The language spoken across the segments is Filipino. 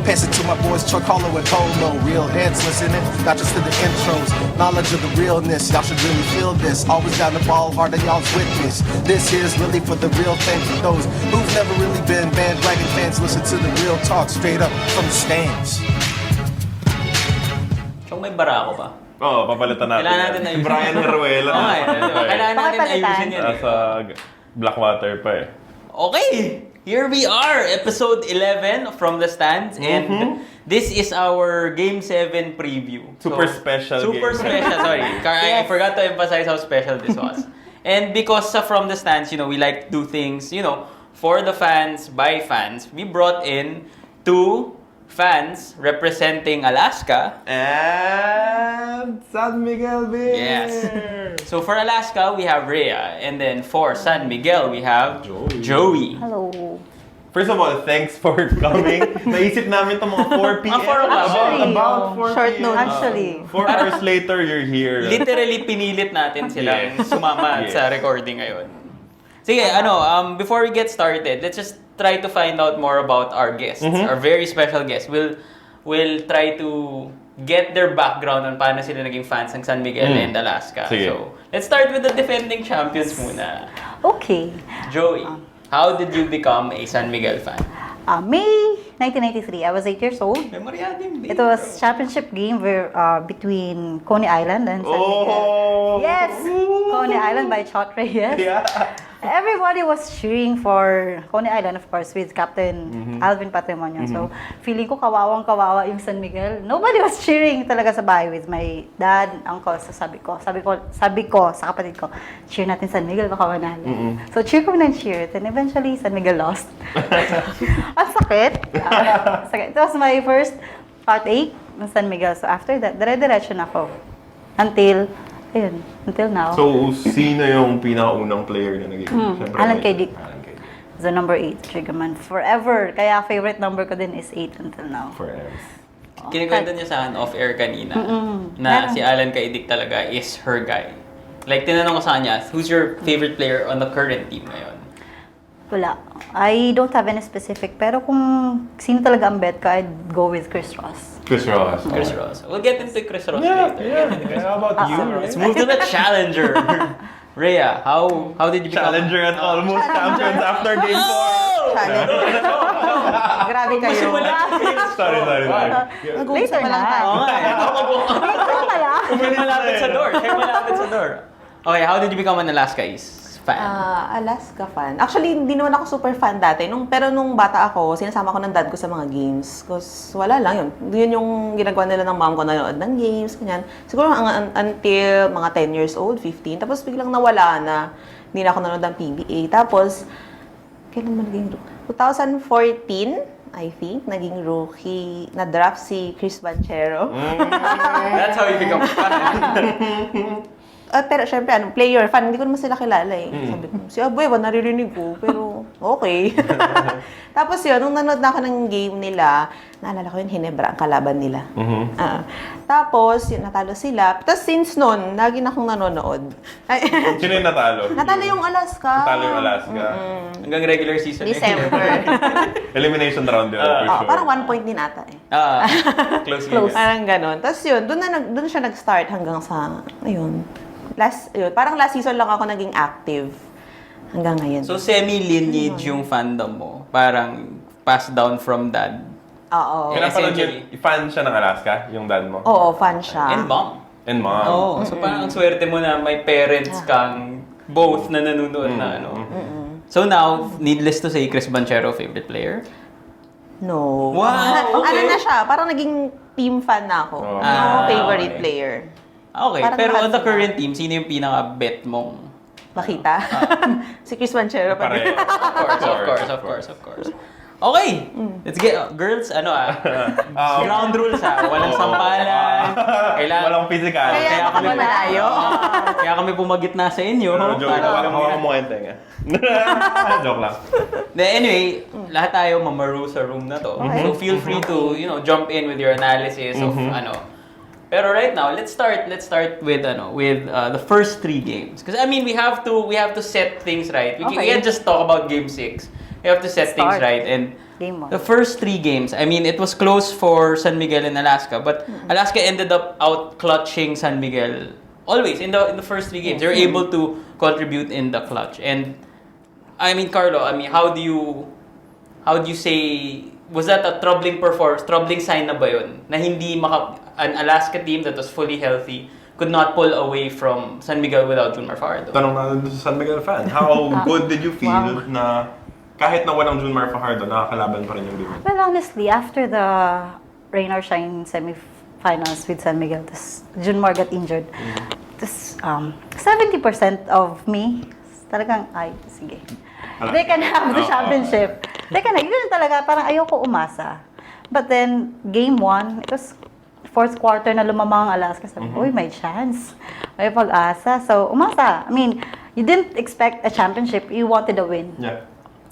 Pass it to my boys Chuck Hollow and Polo. Real heads listening, not just to the intros. Knowledge of the realness, y'all should really feel this. Always down the ball, hard that y'all's witness. This here's really for the real thing. For those who've never really been bandwagon fans, listen to the real talk straight up from the stands. So may bara ako ba? Oo, papalitan natin. Kailangan natin ayusin. Brian Ruela. Okay, kailangan natin ayusin yan. Nasa Blackwater pa eh. Okay, here we are, episode 11 from the stands, and this is our Game 7 preview. Super special Super game. special, sorry. I forgot to emphasize how special this was. And because from the stands, we like to do things, for the fans, by fans. We brought in 2 fans representing Alaska and San Miguel Beer. Yes. So for Alaska, we have Rhea, and then for San Miguel, we have Joie. Hello. First of all, thanks for coming. Naisip namin itong mga 4 p.m. 4 o'clock. About 4 Short p.m. note. Actually. 4 hours later, you're here. Literally pinilit natin silang Yes. sumama Yes. sa recording ngayon. Sige, before we get started, let's just try to find out more about our guests, our very special guests. We'll try to get their background on paano sila naging fans ng San Miguel and Alaska. Sige. So, let's start with the defending champions muna. Okay. Joey, how did you become a San Miguel fan? May 1993, I was 8 years old. Memoryading din. It was championship game between Coney Island and San Miguel. Oh! Yes! Coney Island by Chot Reyes. Yeah. Everybody was cheering for Coney Island, of course, with Captain Alvin Patrimonio. So, feeling ko kawawang-kawawa yung San Miguel. Nobody was cheering talaga sa bahay with my dad, uncle. So, sabi ko sa kapatid ko, cheer natin San Miguel, baka manalo. So, cheer ko ng cheer. And eventually, San Miguel lost. Ang sakit. Sakit. It was my first heartache ng San Miguel. So, after that, dire-diretso na ako. Until now. So, sino yung pinakaunang player na naging? Siyempre, Alan K. Dick. Alan K. Dick. The number 8, Triggerman. Forever. Kaya favorite number ko din is 8 until now. Forever. Kinikwento niya sa akin off-air kanina na si Alan Kaidik talaga is her guy. Like, tinanong ko sa kanya, who's your favorite player on the current team ngayon? Wala. I don't have any specific. Pero kung sino talaga ang bet ko, I'd go with Chris Ross. Chris Ross. Chris Ross. We'll get into Chris Ross Yeah, later. yeah. How about you? Let's move to the challenger. Rhea, how did you become... Challenger at almost champions after game 4. Grabe kayo. Sorry. Later na. Oo nga, Kayo malapit sa door. Okay, how did you become an Alaska East fan? Alaska fan. Actually, hindi naman ako super fan dati. Pero nung bata ako, sinasama ko ng dad ko sa mga games. Because wala lang yun. Yun yung ginagawa nila ng mom ko, nanonood ng games, ganyan. Siguro until mga 10 years old, 15. Tapos biglang nawala na. Hindi na ako nanonood ng PBA. Tapos, kailan ba naging rookie? 2014, I think, naging rookie. Na-draft si Chris Banchero. That's how you become a fan. Pero syempre, player, fan, hindi ko naman sila kilala eh. Sabi ko, si Abueva, naririnig ko, pero okay. Tapos yun, nung nanood na ako ng game nila, naalala ko yun, Hinebra, ang kalaban nila. Tapos, yun, natalo sila. Tapos since noon, lagi na akong nanonood. Sino yung natalo? Natalo yung Alaska. Natalo yung Alaska. Hanggang regular season. December. Elimination round yun, for sure. Parang 1 point din ata eh. Close. Parang ganon. Tapos yun, doon siya nag-start hanggang sa, parang last season lang ako naging active hanggang ngayon. So, semi-lineage yung fandom mo. Parang passed down from dad. Oo. Pinapanood essentially. yun, fan siya ng Alaska, yung dad mo? Oo, fan siya. And mom. And mom. Oo. So, parang ang swerte mo na may parents kang both na nanonood na ano. So now, needless to say, Chris Banchero, favorite player? No. Wow, okay. Ano na siya, parang naging team fan na ako. Favorite okay. player. Okay, Parang pero on the sila. current team, sino yung pinaka-bet mong? Makita? Si Chris Banchero pa rin. Pareho. Of course. Okay, let's get, girls, ground rules walang sampalan, kailangan, Walang physical. Kaya kami malayo. kaya kami pumagitna sa inyo. Joke lang. Hawakan mo yung tenga. Joke lang. Anyway, lahat tayo mamaru sa room na to. Okay. So feel free to, jump in with your analysis of Pero right now, let's start with the first 3 games. Because I mean, we have to set things right. We can't just talk about game 6. you have to set things Start. right. And Game 1. the first 3 games, I mean, it was close for San Miguel and Alaska, but Alaska ended up out clutching San Miguel always in the first 3 games. They were able to contribute in the clutch. And I mean, Carlo, I mean, how do you say, was that a troubling sign na ba yun? Na hindi an Alaska team that was fully healthy could not pull away from San Miguel without Junmar Fajardo? Tanong natin sa San Miguel fan, how good did you feel na kahit na walang Junmar Fajardo, nakakalaban pa rin yung game? Well, honestly, after the rain or shine semi-finals with San Miguel, Junmar got injured. Tapos, 70% of me, talagang, sige. They can have the championship. Yun talaga, parang ayoko umasa. But then, game 1, it was fourth quarter na lumamang ang Alaska. Sabi ko, uy, may chance. May pag-asa. So, umasa. I mean, you didn't expect a championship. You wanted a win. Yeah.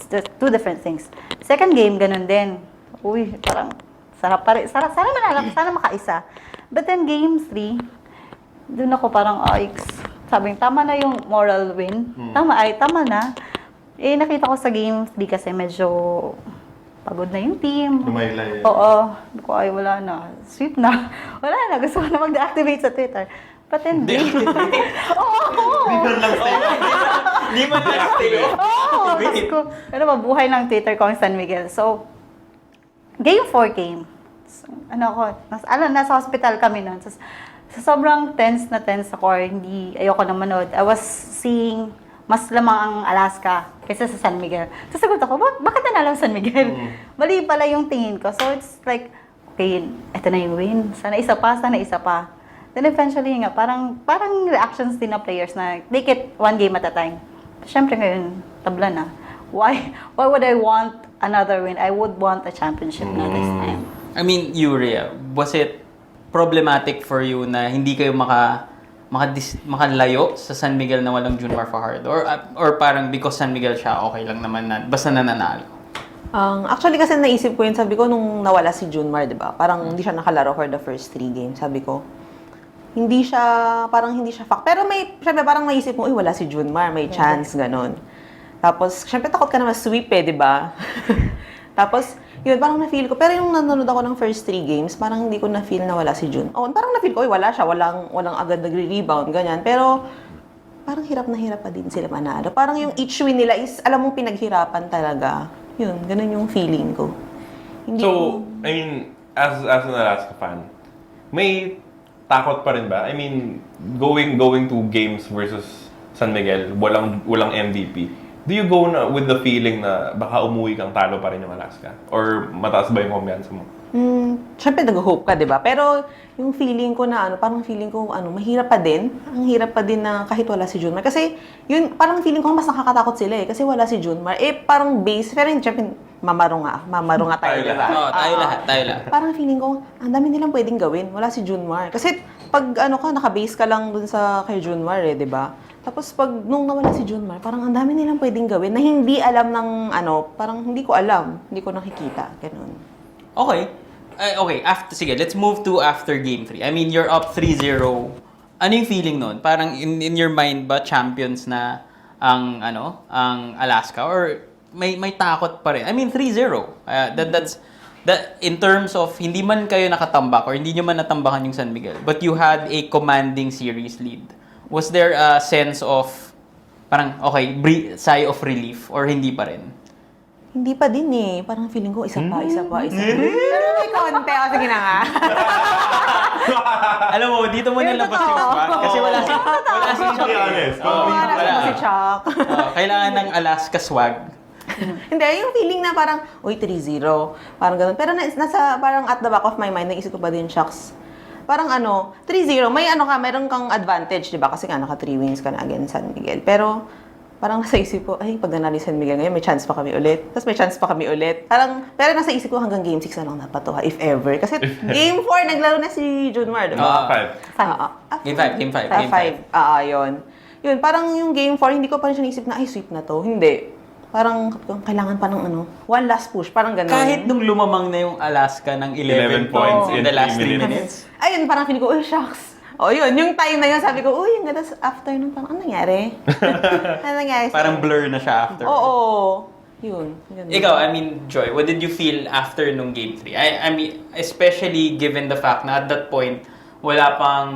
It's two different things. Second game, ganun din. Uy, parang sarap pa rin. Sana makaisa. But then, game 3, dun ako parang, sabing, tama na yung moral win. Tama na. Eh, nakita ko sa game 3 kasi medyo pagod na yung team. Lumaylay. Oo. Wala na. Sweet na. Wala na. Gusto ko na mag-deactivate sa Twitter. But then, Hindi lang sa'yo. Hindi man lang sa'yo. Gusto ko. Ano ba, buhay ng Twitter ko ang San Miguel. So, game 4 came. So, nasa hospital kami nun. So, sobrang tense ako. Ayoko na manood. I was seeing mas lamang ang Alaska kaysa sa San Miguel. So, sagot ako, bakit nanalo ang San Miguel? Mali pala yung tingin ko. So, it's like, okay, eto na yung win. Sana isa pa. Then eventually nga, parang reactions din ng players na take it one game at a time. Siyempre ngayon, tabla na. Why would I want another win? I would want a championship na this time. I mean, Rhea, was it problematic for you na hindi kayo makalayo sa San Miguel na walang Junmar Fajardo? Or parang because San Miguel siya, okay lang naman na basta nananalo? Actually kasi naisip ko yun, sabi ko nung nawala si Junmar, di ba? Parang hindi siya nakalaro for the first 3 games. Sabi ko, hindi siya fact. Pero syempre parang naisip mo, wala si Junmar, may chance, ganon. Tapos, syempre takot ka na mas-sweep di ba? Tapos, yun, parang na-feel ko. Pero yung nanonood ako ng first 3 games, parang hindi ko na-feel na wala si Jun. Parang na-feel ko, wala siya, walang agad nagre-rebound, ganyan. Pero, parang hirap na hirap pa din sila manalo. Parang yung each win nila is, alam mong pinaghirapan talaga. Yun, ganun yung feeling ko. So, I mean, as an Alaska fan, may takot pa rin ba? I mean, going to games versus San Miguel, walang MVP. Do you go na with the feeling na baka umuwi kang talo pa rin yung Alaska? Or mataas ba yung kumpiyansa mo? Siyempre nag-hope ka, di ba? Pero yung feeling ko na mahirap pa din. Ang hirap pa din na kahit wala si Junmar. Kasi yun, parang feeling ko mas nakakatakot sila kasi wala si Junmar. Parang base, pero siyempre mamaro nga tayo, di ba? Oo, tayo lahat. Parang feeling ko, ang dami nilang pwedeng gawin. Wala si Junmar. Kasi pag naka-base ka lang dun kay Junmar di ba? Tapos nung nawala si Junmar, parang ang dami nilang pwedeng gawin na hindi alam ng parang hindi ko alam, hindi ko nakikita, ganun. Okay. Sige, let's move to after game 3. I mean, you're up 3-0. Ano yung feeling nun? Parang in your mind ba champions na ang Alaska or may takot pa rin? I mean, 3-0. That's in terms of hindi man kayo nakatambak or hindi nyo man natambakan yung San Miguel, but you had a commanding series lead. Was there a sense of parang sigh of relief or hindi pa rin? Hindi pa din Parang feeling ko, isa pa. Pero may konti. Sige na nga. Alam mo, dito mo nilabas yung swag. Kasi wala si Chuck. Wala si Chuck. Kailangan ng Alaska swag. Hindi, yung feeling na parang, 3-0. Parang ganun. Pero parang at the back of my mind, naisip ko pa din, shucks. Parang 3-0. Meron kang advantage, di ba? Kasi naka 3 wins ka na against San Miguel. Pero, parang nasa isip ko, pag nanalo San Miguel ngayon, may chance pa kami ulit. Tapos may chance pa kami ulit. Pero nasa isip ko hanggang game 6 na lang napatuha, if ever. Kasi game 4, naglaro na si Junmar, diba? 5. Game 5. Yun. Yun, parang yung game 4, hindi ko pa rin siya naisip na, sweep na to. Hindi. Parang kailangan pa ng one last push, parang ganun. Kahit nung lumamang na yung Alaska ng 11 points in the last 3 minutes. Ayun, parang feeling ko, shucks. Yun, yung time na yun, sabi ko, yung ganda after nung parang, ano nangyari? Ano nangyari? Parang blur na siya after. Oo. Yun. Ganun. Ikaw, I mean, Joy, what did you feel after nung Game 3? I mean, especially given the fact na at that point, wala pang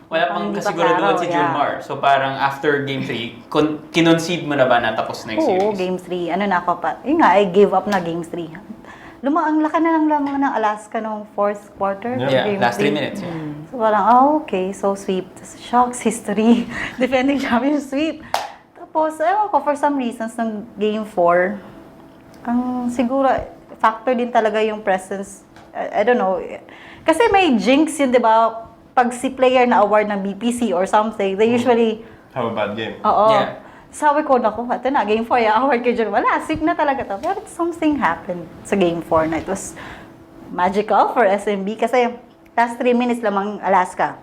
Hindi pa kasiguraduhan klaro, si yeah. Junmar. So parang after Game 3, kinoncede mo na ba na tapos na yung Oo, series? Game 3. Ano na ako pa? Yun nga, I gave up na Game 3. Ang laki na lang lamang ng Alaska nung fourth quarter. Yeah, Game last 3 3. minutes. Yeah. So parang, okay, so sweep. Shocks, history. Defending champion, sweep. Tapos, ewan ko, for some reasons, ng Game 4, ang siguro, factor din talaga yung presence. I don't know. Kasi may jinx yun, di ba? Pag si player na award ng BPC or something, they usually, Have a bad game. oo. Yeah. Sabi ko, naku, ito na, Game 4, award kay John. Wala, sweep na talaga to. Pero something happened sa Game 4 na it was magical for SMB kasi last 3 minutes lamang Alaska.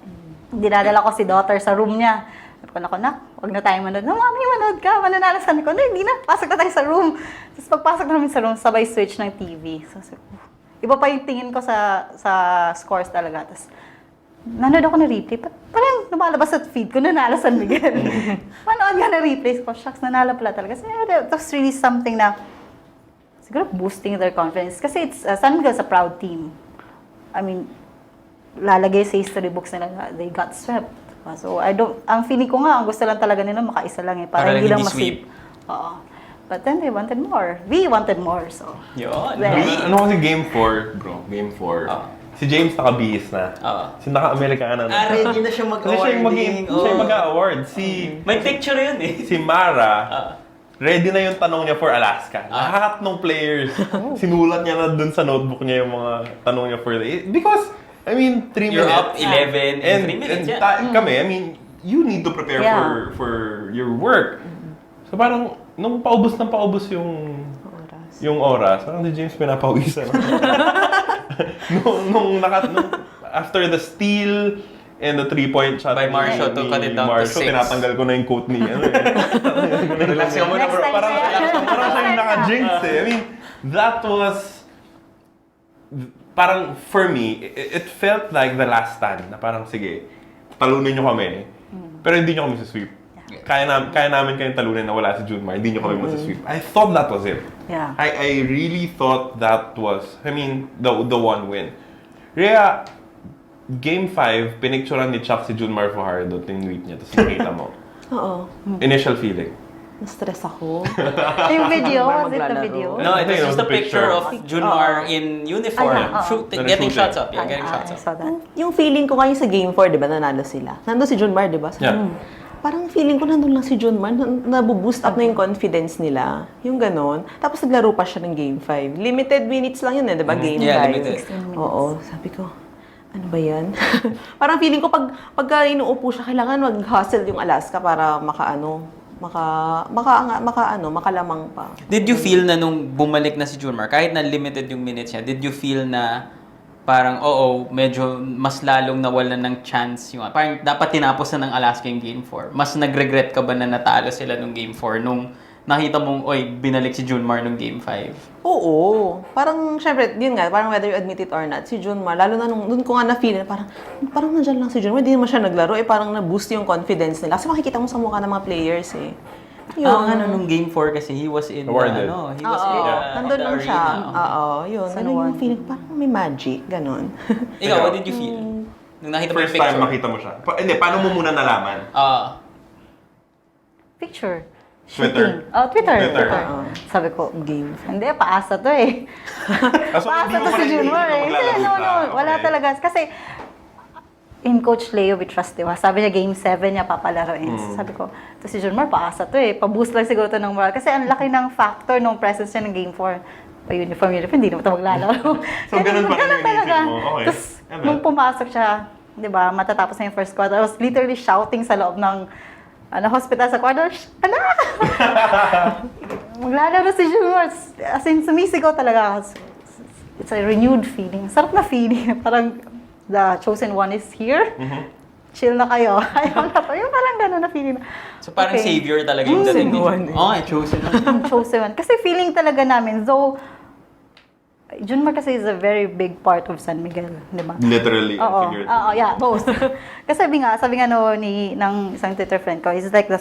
Dinadala ko si daughter sa room niya. Sabi ko, naku, wag na tayo manood. No, mami, manood ka. Mananalasan ko. Hindi na, pasok na tayo sa room. Tapos pagpasok namin sa room, sabay switch ng TV. So, iba pa yung tingin ko sa scores talaga. Tapos, nanood ako na replay. Parang lumalabas sa feed ko, nanalo San Miguel. Manood nga na replay ko, shucks, nanalo pala talaga. So, it was really something na siguro boosting their confidence. Kasi San Miguel's a proud team. I mean, lalagay sa history books nila na they got swept. So, ang feeling ko nga, ang gusto lang talaga nila, makaisa lang eh. Para hindi lang sweep. Oo. But then they wanted more. We wanted more, so. Yun. Well, Ano kasi Game 4, bro? Game 4. Si James nakabihis na. Si naka-Amerikana na. Ready na siya Kasi siya yung mag-award. May picture yun eh. Si Mara, ready na yung tanong niya for Alaska. Lahat ng players, sinulat niya na dun sa notebook niya yung mga tanong niya for because, I mean, 3 minutes. You're up 11 in 3 minutes, yeah. Kami, I mean, you need to prepare Yeah. for your work. So parang, nung paubos yung oras, parang si James pinapawisan. nung after the steal and the 3-point shot By Marcio to cut it down to 6. tinatanggal ko na yung coat ni Relax ka muna, bro. Next time Parang na yan. siya yung naka-jinx eh. I mean, that was parang for me, it felt like the last stand na parang sige, talunin nyo kami, pero hindi nyo kami sweep. Kaya namin kayong talunin na wala si Junmar, hindi nyo kami masasweep. I thought that was it. Yeah. I really thought that was, I mean, the one win. Rhea, Game 5, pinicturean ni Chuck si Junmar Fajardo, tinweet niya, tapos nakita mo. Oo. Initial feeling. Na-stress ako. Yung video, was it the Maglalaro. video? No, it was Ayun, just a the picture picture. of Junmar in uniform, getting Shooting. shots up. Yeah, getting I shots up. saw that. Yung feeling ko ngayon sa Game 4, di ba, nanalo sila. Nandun si Junmar, di ba? Yeah. Parang feeling ko nandun lang si Junmar, nabuboost up na yung confidence nila. Yung ganon. Tapos naglaro pa siya ng Game 5. Limited minutes lang yun eh, di ba? Game 5. Yeah, limited. Oo. Sabi ko, ano ba yan? Parang feeling ko pagka inuupo siya, kailangan mag-hustle yung Alaska para makalamang pa. Did you feel na nung bumalik na si Junmar, kahit na limited yung minutes niya, did you feel na parang, medyo mas lalong nawalan ng chance yung, parang dapat tinapos na ng Alaska yung Game 4. Mas nag-regret ka ba na natalo sila nung Game 4 nung nakita mong, binalik si Junmar nung Game 5? Oo. Parang, syempre, yun nga, parang whether you admit it or not, si Junmar, lalo na nung ko nga na-feel, parang nandyan lang si Junmar, hindi naman siya naglaro, parang na-boost yung confidence nila. Kasi makikita mo sa mukha ng mga players eh. Nung Game 4 kasi, he was in, Awarded. he was in nandun the lang siya. arena. Oo, yun. Ano yung feeling, parang may magic, ganon. Ikaw, what did you feel? Nung nakita mo yung First picture? time makita mo siya. Paano mo muna nalaman? Picture. Twitter. Twitter. Twitter. Sabi ko, Game. hindi, paasa to eh. So, Paasa hindi mo to si pala- Junmar eh. hindi Hindi, mo maglalaro no, ka. wala Okay. talaga. Kasi, in Coach Leo, we trust, diba? Sabi niya, Game 7 niya papalaroin. So, sabi ko, to si Junmar, paasa to eh. Pa-boost lang siguro to ng moral. Kasi ang laki ng factor ng presence niya ng Game 4. Pa-uniform, hindi naman ito maglalaro. So, ganun pa rin yung talaga. inisip mo. Okay. Tapos, nung pumasok siya, di ba, matatapos na yung first quarter, I was literally shouting sa loob ng hospital sa quarter, anak! Maglalaro si Junmar. As in, sumisigaw talaga ako. It's a renewed feeling. Sarap na feeling. Parang, the chosen one is here. Chill na kayo. Ayaw na to. Yung parang gano'n na feeling. So parang savior talaga yung dating dito. Chosen one. Yung chosen one. Kasi feeling talaga namin, though, Junmar kasi is a very big part of San Miguel, di ba? Literally and Oo, figuratively. yeah, both. Kasi sabi nga ng isang Twitter friend ko, he's like the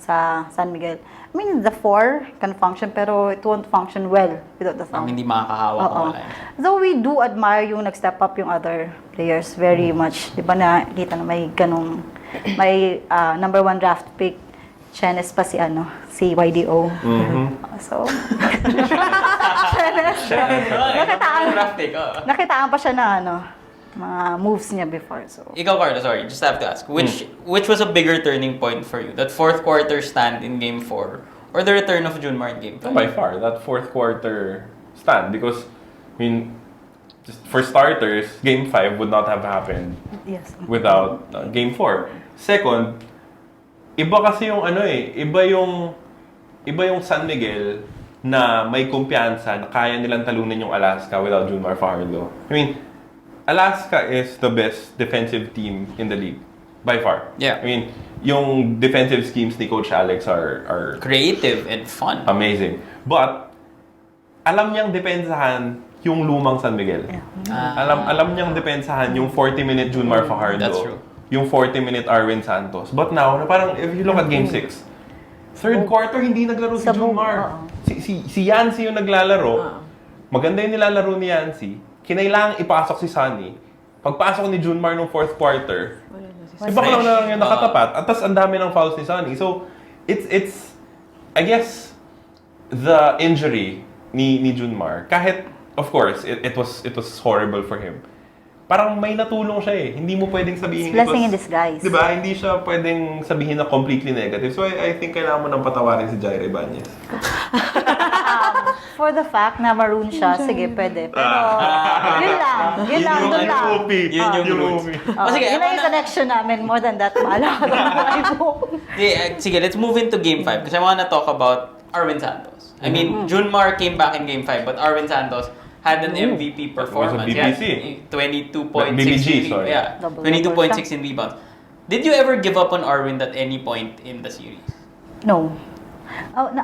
sa San Miguel. I mean, the 4 can function, pero it won't function well without the Ang thumb. hindi makakahawak Oo. kung wala yun. Though we do admire yung nag-step up yung other players very much. Di ba nakita na may ganung, may number 1 draft pick, Chenes pa si YDO. So, Chenes. Nakitaan pa siya na mga moves niya before. So, Ikaw, Carlo, sorry, just have to ask. Which was a bigger turning point for you? That fourth quarter stand in Game 4 or the return of Junmar in Game 5? By far, that fourth quarter stand. Because, I mean, just for starters, Game 5 would not have happened yes. without Game 4. Second, iba kasi yung iba yung San Miguel na may kumpiyansa na kaya nilang talunin yung Alaska without Junmar Fajardo. I mean, Alaska is the best defensive team in the league by far. Yeah. I mean, yung defensive schemes ni Coach Alex are Creative and fun. amazing. But alam niyang depensahan yung lumang San Miguel. Alam niyang depensahan yung 40-minute Junmar Fajardo. That's true. Yung 40-minute Arwin Santos. But now, parang if you look at Game 6, third quarter hindi naglaro si Junmar. Si Yancy yung naglalaro. Maganda yung nilalaro ni Yancy. Kinailangang ipasok si Sunny. Pagpasok ni Junmar nung fourth quarter, iba ka lang yung nakatapat. At tas ang dami ng fouls ni Sunny. So, it's I guess, the injury ni Junmar, kahit, of course, it was horrible for him. Parang may natulong siya eh. Hindi mo pwedeng sabihin blessing in disguise. Diba? Hindi siya pwedeng sabihin na completely negative. So, I think kailangan mo nang patawarin si Joie Ibanez. For the fact na maroon siya, sige, pwede. Pero, yun lang. Yun lang, doon lang. Yun yung roots. Sige, Yun lang yung connection namin. More than that, maala ka na mo. Sige, let's move into Game 5 because I wanna talk about Arwin Santos. I mean, Junmar came back in Game 5, but Arwin Santos had an MVP performance. It was a BBC. 22.6 BBG, sorry. Yeah, Double 22.6 in rebounds. Did you ever give up on Arwin at any point in the series? No.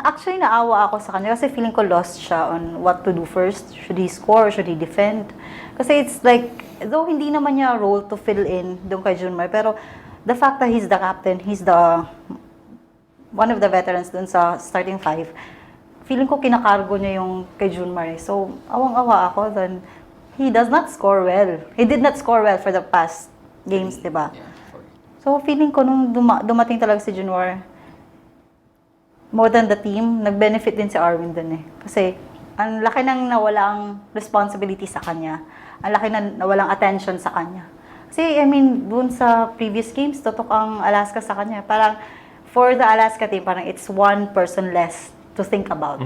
Actually, naawa ako sa kanya kasi feeling ko lost siya on what to do first. Should he score? Should he defend? Kasi it's like, though hindi naman niya role to fill in doon kay Junmar, pero the fact that he's the captain, he's the one of the veterans doon sa starting 5, feeling ko kinakargo niya yung kay Junmar. So, awang-awa ako. Then, he does not score well. He did not score well for the past games, di ba? Yeah, So, feeling ko nung dumating talaga si Junmar, more than the team, nag-benefit din si Arwin dun eh. Kasi, ang laki nang nawalang responsibility sa kanya. Ang laki na nawalang attention sa kanya. Kasi, I mean, dun sa previous games, tutok ang Alaska sa kanya. Parang, for the Alaska team, parang it's one person less to think about.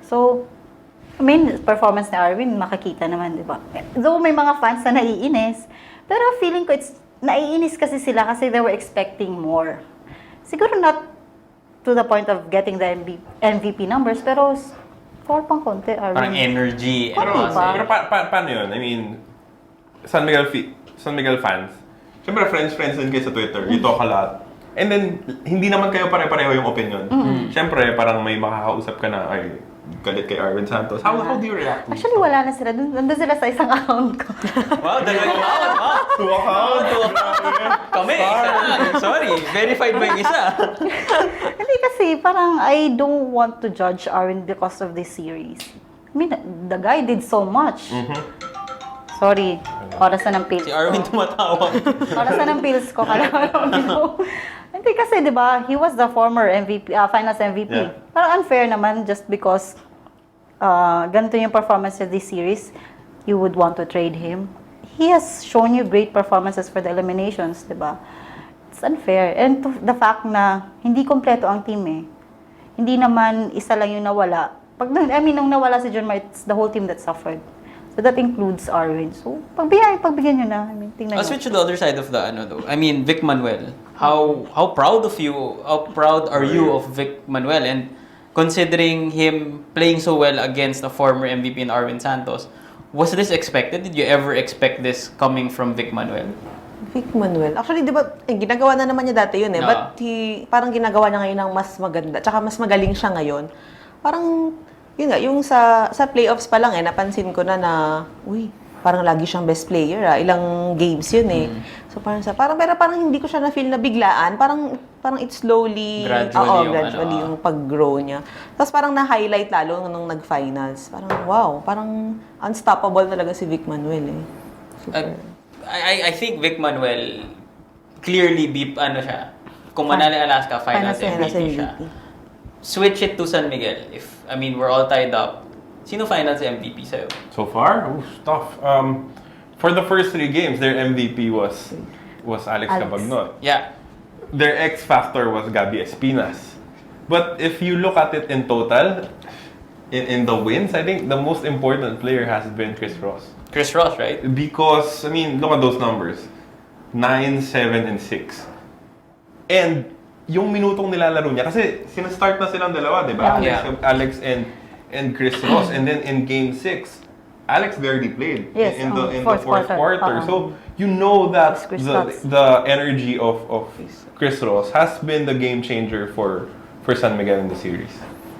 So, I mean, performance ni Arwin, makikita naman, di ba? Though may mga fans na naiinis, pero feeling ko naiinis kasi sila kasi they were expecting more. Siguro not to the point of getting the MVP numbers, pero for pang konti, Arwin. Parang energy. Konti pa. Pero paano yun? I mean, San Miguel fans, siyempre friends din kayo sa Twitter. You talk a lot. And then, hindi naman kayo pare-pareho yung opinion. Siyempre, parang may makakausap ka na, ay, galit kay Arwin Santos. How do you react? Actually, wala na sila. Nandun sila sa isang account ko. Wow, dalawang account. Wow. Two account. Kami, isa lang. Sorry, verified ba yung isa? Hindi kasi, parang I don't want to judge Arwin because of this series. I mean, the guy did so much. Sorry, oras na ng pills Si Arwin tumatawa. Oras na ng pills ko. Hindi kasi, di ba, he was the former MVP, finals MVP. Yeah. Parang unfair naman just because ganito yung performance of this series, you would want to trade him. He has shown you great performances for the eliminations, di ba? It's unfair. And the fact na hindi kompleto ang team eh. Hindi naman isa lang yung nawala. Nung nawala si Junmar, it's the whole team that suffered. So that includes Arwin. So, pagbigyan nyo na. I mean, tingnan I'll nyo. switch to the other side of the though. I mean, Vic Manuel. How proud of you? How proud are you of Vic Manuel? And considering him playing so well against a former MVP in Arwin Santos, was this expected? Did you ever expect this coming from Vic Manuel? Vic Manuel. Actually, di ba, ginagawa na naman niya dati yun eh. No. But parang ginagawa niya ngayon ng mas maganda. Tsaka mas magaling siya ngayon. Parang, yun nga, yung sa playoffs pa lang napansin ko na, uy, parang lagi siyang best player, ilang games yun eh. So parang hindi ko siya na-feel na biglaan, parang it slowly, Gradually yung pag-grow niya. Tapos parang na-highlight lalo nung nag-finals. Parang wow, parang unstoppable talaga si Vic Manuel eh. Super. I think Vic Manuel clearly siya. Kung manalo Alaska Finals MVP siya. Switch it to San Miguel. We're all tied up. Sino Finals MVP sa'yo? So far, tough. For the first 3 games, their MVP was Alex Cabagnot. Yeah. Their X factor was Gabby Espinas. But if you look at it in total, in the wins, I think the most important player has been Chris Ross. Chris Ross, right? Because, look at those numbers. 9, 7, and 6. And yung minutong nilalaro niya, kasi sinastart na silang dalawa, di ba? Yeah. Alex and Chris Ross. And then in Game 6, Alex barely played in the fourth quarter. So you know that the energy of Chris Ross has been the game changer for San Miguel in the series.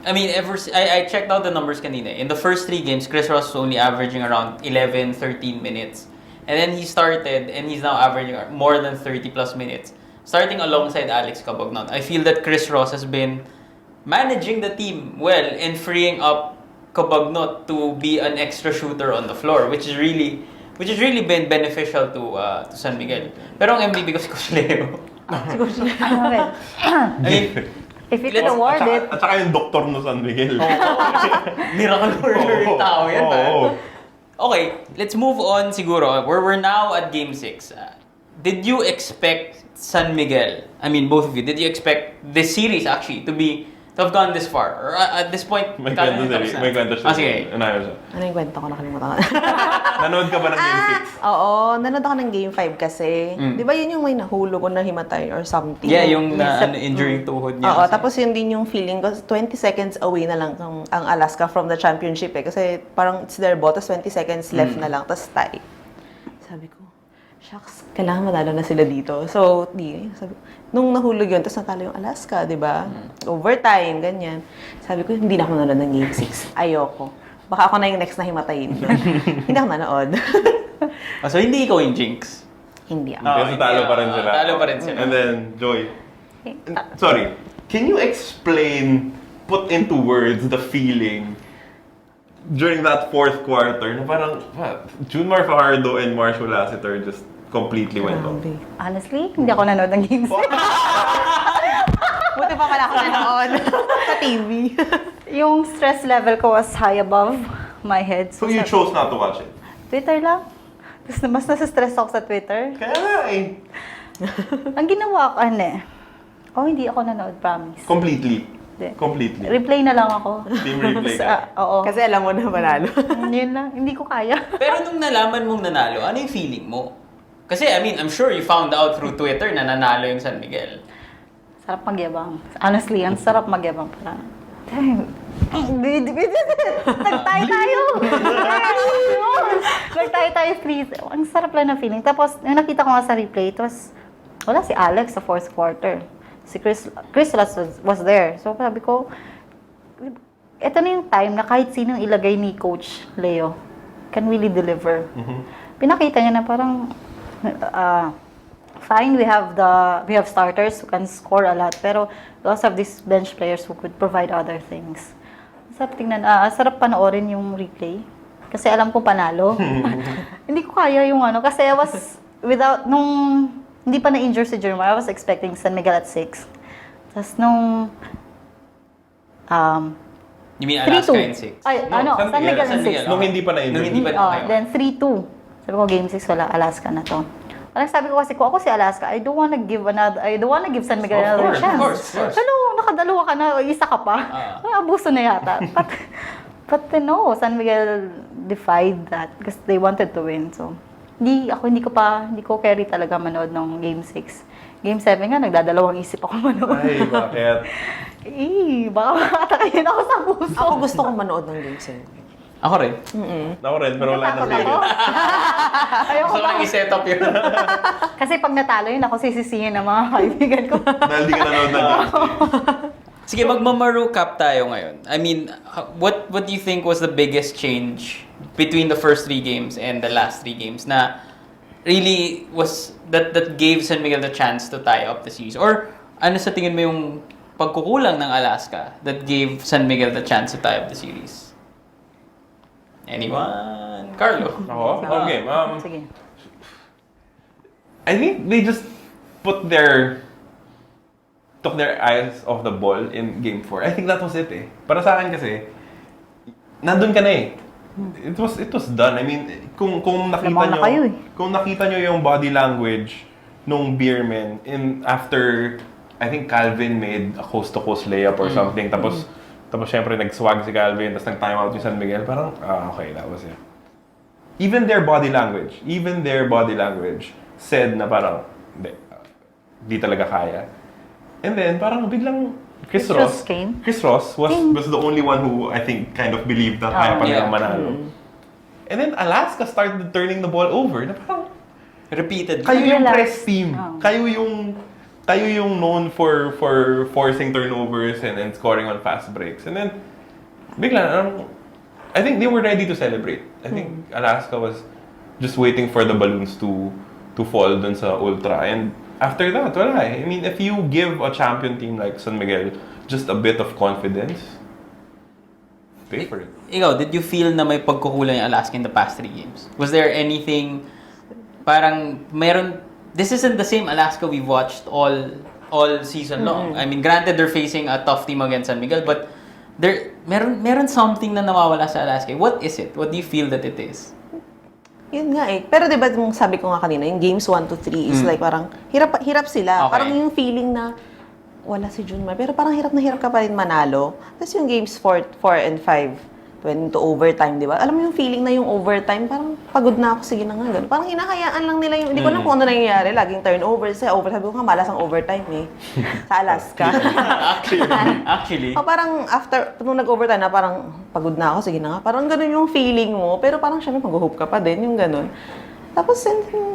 I checked out the numbers kanina. In the first 3 games, Chris Ross was only averaging around 11, 13 minutes. And then he started, and he's now averaging more than 30 plus minutes. Starting alongside Alex Cabagnot. I feel that Chris Ross has been managing the team well and freeing up Cabagnot to be an extra shooter on the floor, which has really been beneficial to San Miguel. Pero ang MVP ko si Coach Leo. If you could award it. At saka yung doktor no San Miguel. Miracle worker yung tao yan. Okay, let's move on siguro. We're now at Game 6. Did you expect San Miguel, both of you, did you expect this series actually to have gone this far? Or at this point, May kwento siya. Sige. Ano yung kwento ko? Nakalimutan ko. Nanood ka ba ng Game 6? Oo, nanood ako ng Game 5 kasi. Di ba yun yung may nahulog o nahimatay or something? Yeah, yung injury tuhod niya. Oo, tapos yun din yung feeling ko, 20 seconds away na lang ang Alaska from the championship eh. Kasi parang it's their ball, tapos 20 seconds left na lang, tapos tie. Sabi ko, shucks, kailangan manalo na sila dito. So, nung nahulog yun, tapos natalo yung Alaska, di ba? Overtime, ganyan. Sabi ko, hindi na ako manood ng Game 6. Ayoko. Baka ako na yung next na himatayin. Hindi ako manood. So, hindi ikaw yung jinx? Hindi ako. Kasi talo pa rin sila. Talo pa rin sila. And then, Joy. Sorry. Can you explain, put into words, the feeling during that fourth quarter na parang, Junmar Fajardo and Marshall Lassiter just completely went off? Honestly, hindi ako nanood ng games. Buti pa pala ako nanood sa TV. Yung stress level ko was high above my head. So you chose not to watch it? Twitter lang. Tapos mas nasa-stress ako sa Twitter. Kaya nga eh. Ang ginawa ko, hindi ako nanood, promise. Completely. Hindi. Completely. Replay na lang ako. Team replay ka. Oo. Kasi alam mo na manalo. Yun lang, hindi ko kaya. Pero nung nalaman mong nanalo, ano yung feeling mo? Kasi, I'm sure you found out through Twitter na nanalo yung San Miguel. Sarap magyabang. Honestly, ang sarap magyabang. Parang, nagtayo tayo! Nagtayo tayo, please. Ang sarap lang na feeling. Tapos, yung nakita ko nga sa replay, tapos, wala si Alex sa fourth quarter. Si Chris was there. So, sabi ko, ito na yung time na kahit sinong ilagay ni Coach Leo can really deliver. Pinakita niya na parang, fine, we have starters who can score a lot, pero we also have these bench players who could provide other things. Sarap tingnan, sarap panoorin yung replay. Kasi alam ko panalo. Hindi ko kaya yung kasi I was, hindi pa na-injure si Jeremiah, I was expecting San Miguel at 6. Tapos nung, You mean Alaska in 6? Ay, San Miguel in 6. Nung hindi pa na-injured. Then 3-2. Sabi ko, Game 6, wala, Alaska na to. Parang sabi ko kasi, kung ako si Alaska, I don't wanna give San Miguel another chance. Of course. Hello, nakadalawa ka na, isa ka pa. Abuso na yata. But no, San Miguel defied that because they wanted to win. So, hindi ko carry talaga manood ng Game 6. Game 7 nga, nagdadalawang isip ako manood. Ay, bakit? Baka makatakayin ako sa puso. Ako gusto kong manood ng Game 7. Ako rin. Ako rin, pero wala nang Ako. Ayoko Gusto ko pa. lang i-set up yun. Kasi pag natalo yun, ako sisisihin ng mga kaibigan ko. Dahil di ka nanood ng game. Sige, magmamaru cup tayo ngayon. I mean, what do you think was the biggest change between the first 3 games and the last 3 games na really was that gave San Miguel the chance to tie up the series? Or ano sa tingin mo yung pagkukulang ng Alaska that gave San Miguel the chance to tie up the series? Anyone? Carlo? Ako? Okay. Sige. I think they just took their eyes off the ball in Game 4. I think that was it eh. Para sa akin kasi, nandun ka na eh. It was done. I mean, kung nakita Lamang na kayo nyo, eh. kung nakita nyo yung body language nung Beermen after I think Calvin made a coast-to-coast layup or something. Tapos syempre nag-swag si Calvin, tapos nag-time out yung San Miguel. Parang, okay, that was it. Even their body language said na parang, di talaga kaya. And then, parang biglang Chris Ross was the only one who I think kind of believed na kaya pa nilang manalo. And then Alaska started turning the ball over. Na parang, Repeated. kayo yung Relax. press team. Kayo yung known for forcing turnovers and scoring on fast breaks. And then, bigla, I think they were ready to celebrate. I think Alaska was just waiting for the balloons to fall dun sa Ultra. And after that, wala eh. I mean, if you give a champion team like San Miguel just a bit of confidence, pay for it. Ikaw, did you feel na may pagkukulang yung Alaska in the past 3 games? Was there anything, parang meron, this isn't the same Alaska we've watched all season long. I mean, granted they're facing a tough team against San Miguel, but meron something na nawawala sa Alaska. What is it? What do you feel that it is? Yun nga eh. Pero diba, yung sabi ko nga kanina, yung games 1 to 3 is like parang hirap sila. Okay. Parang yung feeling na wala si Junmar, pero parang hirap na hirap ka pa rin manalo. Tapos yung games 4 and 5, went into overtime, di ba? Alam mo yung feeling na yung overtime, parang pagod na ako, sige na nga, gano'n. Parang hinahayaan lang nila yung, hindi ko alam kung ano nangyayari, laging turnovers. Sa overtime, sabi ko nga, malas ang overtime eh. Sa Alaska. Actually. Parang after, nung nag-overtime na parang pagod na ako, sige na nga. Parang gano'n yung feeling mo, pero parang syempre mag-hope ka pa din, yung gano'n. Tapos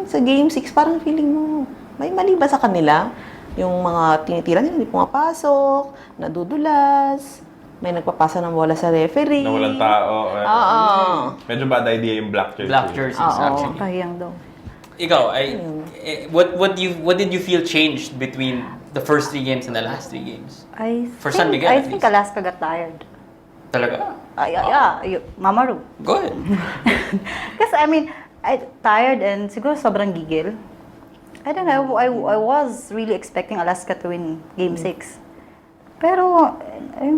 sa game 6, parang feeling mo, may mali ba sa kanila? Yung mga tinitira nila, hindi pumapasok, nadudulas, may nagpapasa ng bola sa referee. Na walang tao. Oo. Medyo bad idea yung black jersey. Black jerseys, actually. Kahiyang daw. Ikaw, what did you feel changed between the first 3 games and the last 3 games? For San Miguel, I at think least. Alaska got tired. Talaga? Mamaru. Go ahead. Kasi I mean, tired and siguro sobrang gigil. I don't know, I was really expecting Alaska to win Game 6. Pero,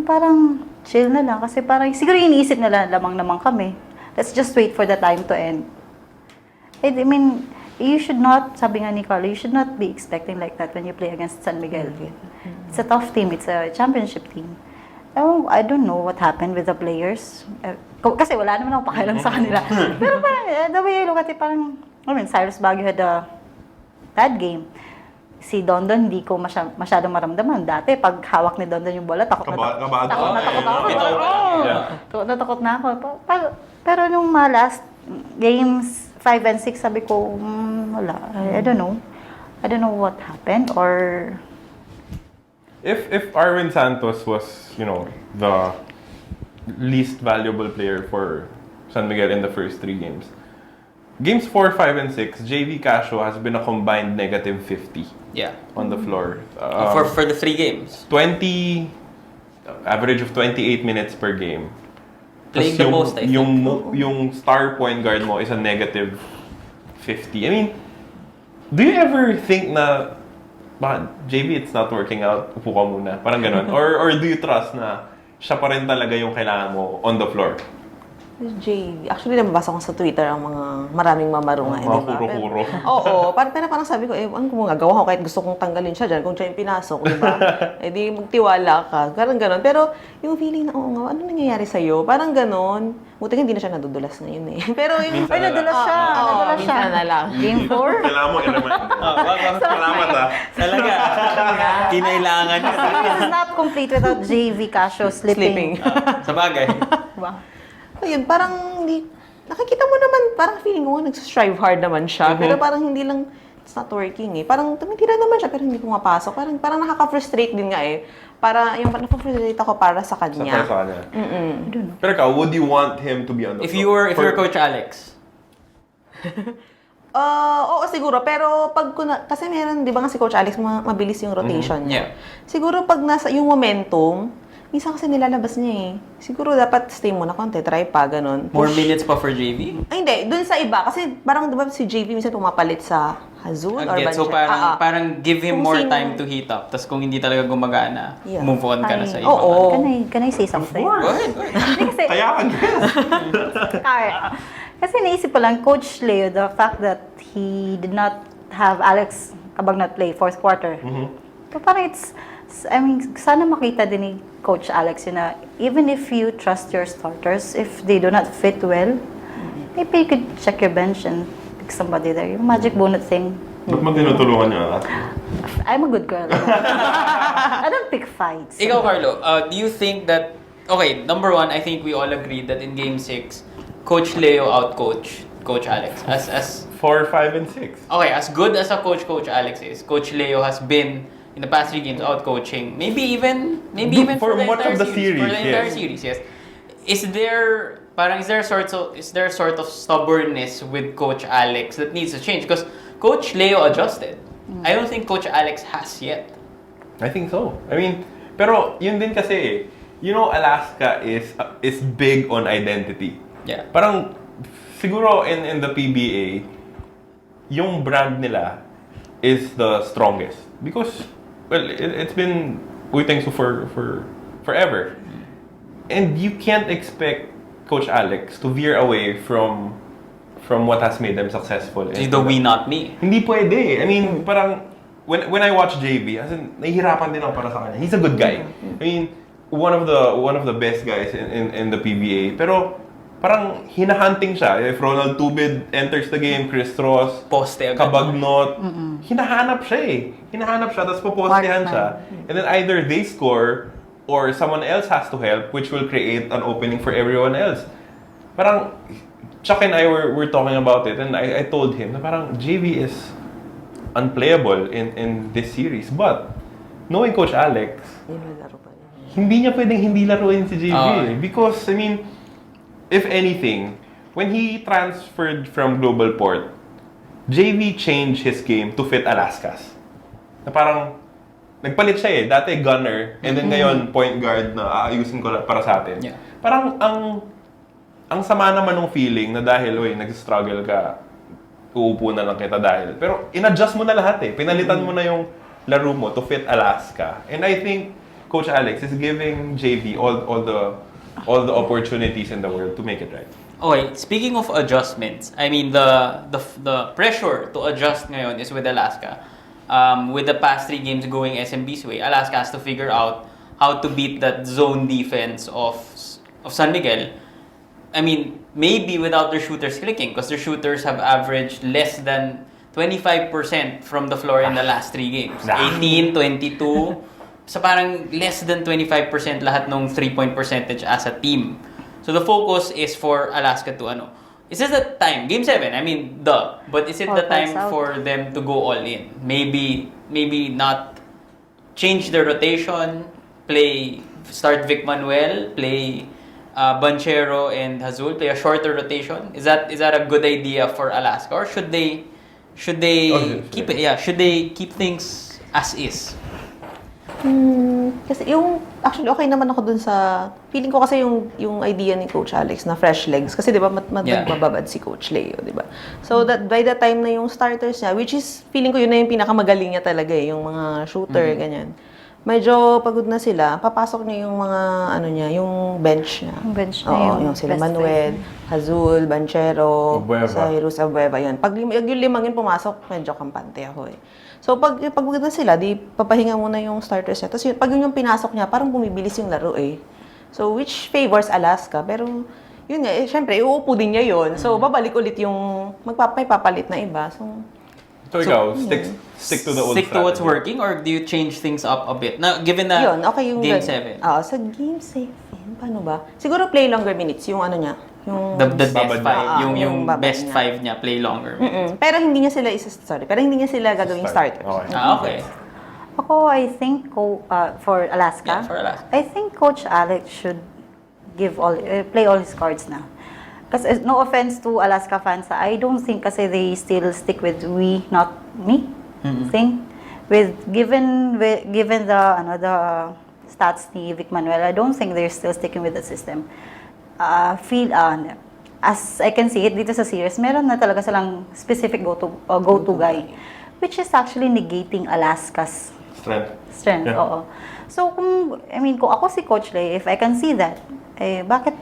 parang chill na lang. Kasi parang, siguro iniisip nila, lamang naman kami. Let's just wait for the time to end. I mean, you should not, sabi nga ni Carlo, you should not be expecting like that when you play against San Miguel. It's a tough team. It's a championship team. I don't know what happened with the players. Kasi wala naman akong pakialam sa kanila. Pero parang, the way I look at it, parang, Cyrus Baguio had a bad game. Si Dondon, hindi ko masyadong maramdaman. Dati, pag hawak ni Dondon yung bola, takot na takot na ako. Pero nung last games 5 and 6, sabi ko, wala. I don't know. I don't know what happened or... If Arwin Santos was, the least valuable player for San Miguel in the first 3 games, Games 4, 5, and 6, JV Casio has been a combined negative 50 on the floor. For the 3 games. Average of 28 minutes per game. Playing the most, I think. Yung star point guard mo is a negative 50. I mean, do you ever think na, JV, it's not working out, upo ka muna. Parang ganun. Or do you trust na siya pa rin talaga yung kailangan mo on the floor? JV. Actually, nababasa ko sa Twitter ang mga maraming mamaro nga. Mga kuro-kuro. Oo. Pero parang sabi ko, ano kung magagawa ko kahit gusto kong tanggalin siya dyan, kung siya yung pinasok, di ba? Di magtiwala ka. Parang ganon. Pero yung feeling na, ano nangyayari sa'yo? Parang ganon. Buti hindi na siya nadudulas ngayon eh. Pero yung... Minsan na lang. nadulas siya. Minsan na lang. Game 4? Kailangan mo i-remind. Salamat Talaga. Kinailangan. This is not complete without JV Casio slipping. Sa bagay. Diba? Ayun, parang hindi... Nakikita mo naman, parang feeling ko nga nagsistrive hard naman siya. Pero parang hindi it's not working eh. Parang tumitira naman siya pero hindi pumapasok. Parang nakaka-frustrate din nga eh. Para yung napafrustrate ako para sa kanya. Sa kanya. Pero ikaw, would you want him to be on the If floor? you were Coach Alex. Oo, siguro. Pero pag kasi meron, di ba nga si Coach Alex, mabilis yung rotation niya. Yeah. Siguro pag nasa yung momentum, minsan kasi nilalabas niya eh. Siguro dapat stay muna konti, try pa, ganun. More minutes pa for JV? Ay, hindi. Dun sa iba. Kasi parang, di ba, si JV minsan pumapalit sa Hazul or Again, so Bancha. parang give him Kung more sino- time to heat up. Tapos kung hindi talaga gumagana, Yeah. move on ka na sa iba. Oo. Can I say something? Go ahead, go ahead. Hindi kasi, Kaya ka kasi naisip ko lang, Coach Leo, the fact that he did not have Alex Cabagnat play fourth quarter. So parang sana makita din ni Coach Alex yun na even if you trust your starters, if they do not fit well, maybe you could check your bench and pick somebody there. Yung magic bonnet thing. Ba't mo tinutulungan niya? I'm a good girl. I don't pick fights. Ikaw, Carlo, do you think that, okay, number one, I think we all agreed that in Game 6, Coach Leo outcoached Coach Alex. As 4, 5, and 6. Okay, as good as a Coach Alex is, Coach Leo has been in the past 3 games out-coaching. Maybe even For the much entire of the series, For the entire yes. series, yes. Is there sort of stubbornness with Coach Alex that needs to change? Because Coach Leo adjusted. I don't think Coach Alex has yet. I think so. I mean, pero yun din kasi eh. You know, Alaska is big on identity. Yeah. Parang, siguro in the PBA, yung brand nila is the strongest. Because, well, it's been Uy Tengsu for forever. And you can't expect Coach Alex to veer away from what has made them successful. He's the we, not me. Hindi pwede. I mean, parang, when I watch JV, as in, nahihirapan din ako para sa kanya. He's a good guy. I mean, one of the best guys in the PBA. Pero, parang hinahunting siya. If Ronald Tubid enters the game, Chris Ross, Poste agad. Kabagnot, hinahanap siya eh. Hinahanap siya, tapos popostehan siya. And then either they score, or someone else has to help, which will create an opening for everyone else. Parang, Chuck and I were talking about it, and I told him na parang JV is unplayable in this series. But, knowing Coach Alex, hindi niya pwedeng hindi laruin si JV. Because, I mean, if anything, when he transferred from Global Port, JV changed his game to fit Alaska's. Na parang, nagpalit siya eh. Dati gunner, and then ngayon point guard na aayusin ko para sa atin. Yeah. Parang ang sama naman ng feeling na dahil, nag-struggle ka, uupo na lang kita dahil. Pero in-adjust mo na lahat eh. Pinalitan mo na yung laro mo to fit Alaska. And I think Coach Alex is giving JV all the opportunities in the world to make it right. Okay, speaking of adjustments, I mean the pressure to adjust ngayon is with Alaska. With the past 3 games going SMB's way, Alaska has to figure out how to beat that zone defense of San Miguel. I mean, maybe without their shooters clicking, because their shooters have averaged less than 25% from the floor in the last 3 games. 18, 22. So parang less than 25% lahat ng 3-point percentage as a team. So the focus is for Alaska to Is this the time? Game 7, I mean, but is it the time for them to go all in? Maybe not change their rotation, start Vic Manuel, play Banchero and Hazul, play a shorter rotation. Is that a good idea for Alaska, or should they keep it? Yeah, should they keep things as is? Kasi actually okay naman ako dun sa, feeling ko kasi yung idea ni Coach Alex na fresh legs. Kasi di ba mababad si Coach Leo, di ba? So that by the time na yung starters niya, which is, feeling ko yun na yung pinakamagaling niya talaga eh, yung mga shooter, ganyan. Medyo pagod na sila, papasok niya yung mga, yung bench niya. Yung bench na yung sila Manuel, Hazul, Banchero, Abueva. Cyrus, Abueva, yun. Pag yung 5 yun pumasok, medyo kampante ako eh. So, pag na sila, di papahinga muna yung starters niya. Tapos pag yun yung pinasok niya, parang bumibilis yung laro eh. So, which favors Alaska. Pero, yun nga, syempre, uupo din niya yun. So, babalik ulit yung papalit na iba. So ikaw, stick to the old Stick to what's strategy. working, or do you change things up a bit? Now, given na Yun, okay yung Game 7. Sa Game 7, paano ba? Siguro play longer minutes, yung niya. Yung The best Babad niya. five, yung babad best niya. five niya, play longer minutes. Pero hindi niya sila gagawing starter. Okay. Okay. Ako, I think for Alaska, Yeah, for Alaska. I think Coach Alex should play all his cards na. Kasi no offense to Alaska fans, I don't think kasi they still stick with we, not me thing. Given the stats ni Vic Manuel, I don't think they're still sticking with the system. As I can see it dito sa series, meron na talaga silang specific go-to guy, which is actually negating Alaska's strength. Yeah. Oo. So kung ako si Coach Lay, if I can see that, bakit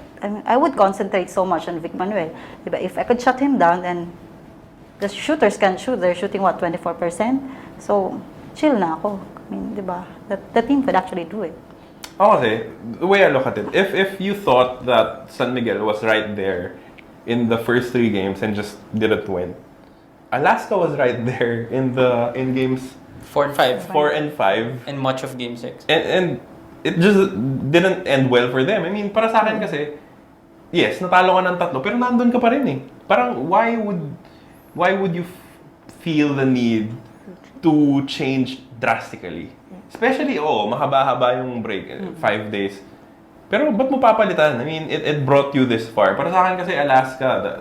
I would concentrate so much on Vic Manuel. Diba? If I could shut him down, then the shooters can shoot. They're shooting 24%. So chill na ako. Diba? The team could actually do it. Okay, the way I look at it, if you thought that San Miguel was right there in the first 3 games and just didn't win, Alaska was right there in games 4 and 5. 4 and 5, And much of game 6. and it just didn't end well for them. I mean, para sa akin kasi, yes, natalo ka ng 3, pero nandun ka pa rin eh. Parang why would you feel the need to change drastically? Especially, mahaba-haba yung break, 5 days. Pero ba't mo papalitan? I mean, it brought you this far. Para sa akin kasi Alaska,